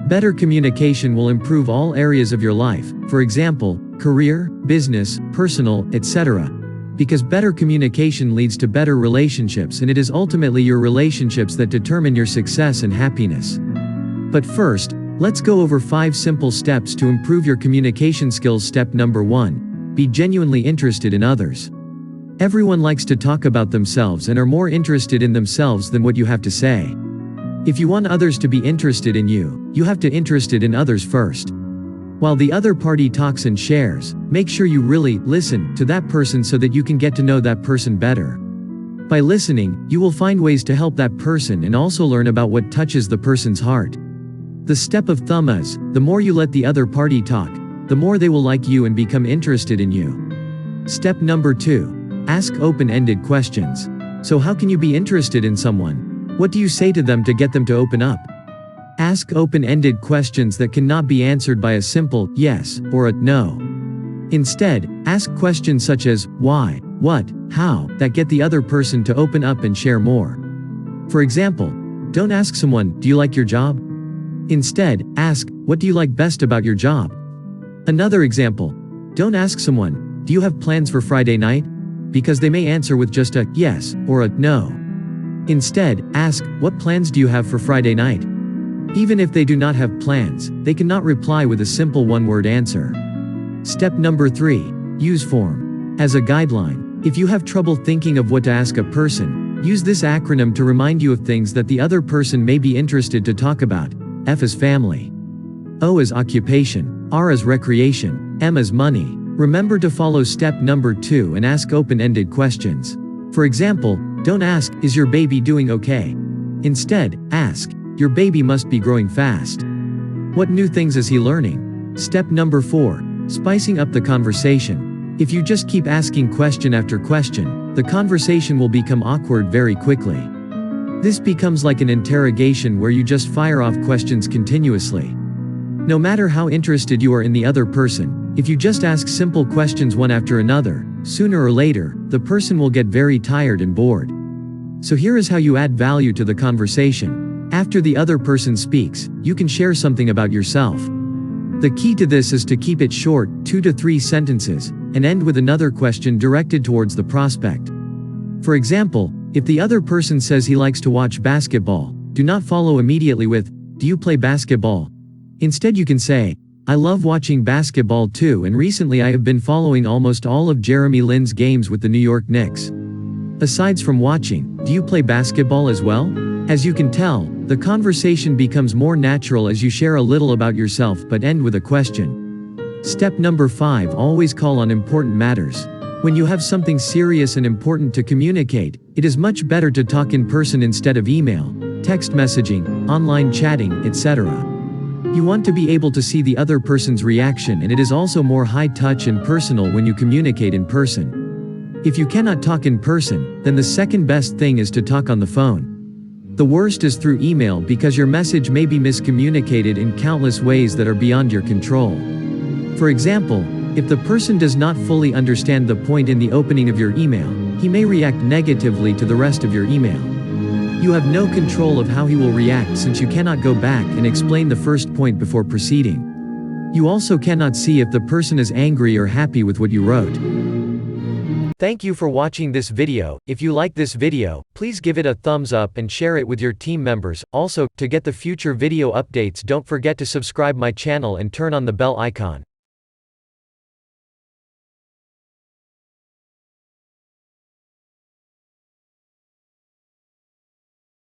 Better communication will improve all areas of your life, for example, career, business, personal, etc. Because better communication leads to better relationships, and it is ultimately your relationships that determine your success and happiness. But first, let's go over 5 simple steps to improve your communication skills. Step number 1. Be genuinely interested in others. Everyone likes to talk about themselves and are more interested in themselves than what you have to say. If you want others to be interested in you, you have to be interested in others first. While the other party talks and shares, make sure you really listen to that person so that you can get to know that person better. By listening, you will find ways to help that person and also learn about what touches the person's heart. The step of thumb is, the more you let the other party talk, the more they will like you and become interested in you. Step number 2. Ask open-ended questions. So how can you be interested in someone? What do you say to them to get them to open up? Ask open-ended questions that cannot be answered by a simple yes or a no. Instead, ask questions such as why, what, how, that get the other person to open up and share more. For example, don't ask someone, do you like your job? Instead, ask, what do you like best about your job? Another example, don't ask someone, do you have plans for Friday night? Because they may answer with just a yes or a no. Instead, ask, what plans do you have for Friday night? Even if they do not have plans, they cannot reply with a simple one-word answer. Step number 3. Use form. As a guideline, if you have trouble thinking of what to ask a person, use this acronym to remind you of things that the other person may be interested to talk about. F is family. O is occupation. R is recreation. M is money. Remember to follow step number 2 and ask open-ended questions. For example, don't ask, is your baby doing okay? Instead, ask, your baby must be growing fast. What new things is he learning? Step number 4. Spicing up the conversation. If you just keep asking question after question, the conversation will become awkward very quickly. This becomes like an interrogation where you just fire off questions continuously. No matter how interested you are in the other person, if you just ask simple questions one after another, sooner or later, the person will get very tired and bored. So here is how you add value to the conversation. After the other person speaks, you can share something about yourself. The key to this is to keep it short, 2 to 3 sentences, and end with another question directed towards the prospect. For example, if the other person says he likes to watch basketball, do not follow immediately with, do you play basketball? Instead you can say, I love watching basketball too, and recently I have been following almost all of Jeremy Lin's games with the New York Knicks. Asides from watching, do you play basketball as well? As you can tell, the conversation becomes more natural as you share a little about yourself but end with a question. Step number 5. Always call on important matters. When you have something serious and important to communicate, it is much better to talk in person instead of email, text messaging, online chatting, etc. You want to be able to see the other person's reaction, and it is also more high-touch and personal when you communicate in person. If you cannot talk in person, then the second best thing is to talk on the phone. The worst is through email because your message may be miscommunicated in countless ways that are beyond your control. For example, if the person does not fully understand the point in the opening of your email, he may react negatively to the rest of your email. You have no control of how he will react since you cannot go back and explain the first point before proceeding. You also cannot see if the person is angry or happy with what you wrote. Thank you for watching this video. If you like this video, please give it a thumbs up and share it with your team members. Also, to get the future video updates, don't forget to subscribe my channel and turn on the bell icon.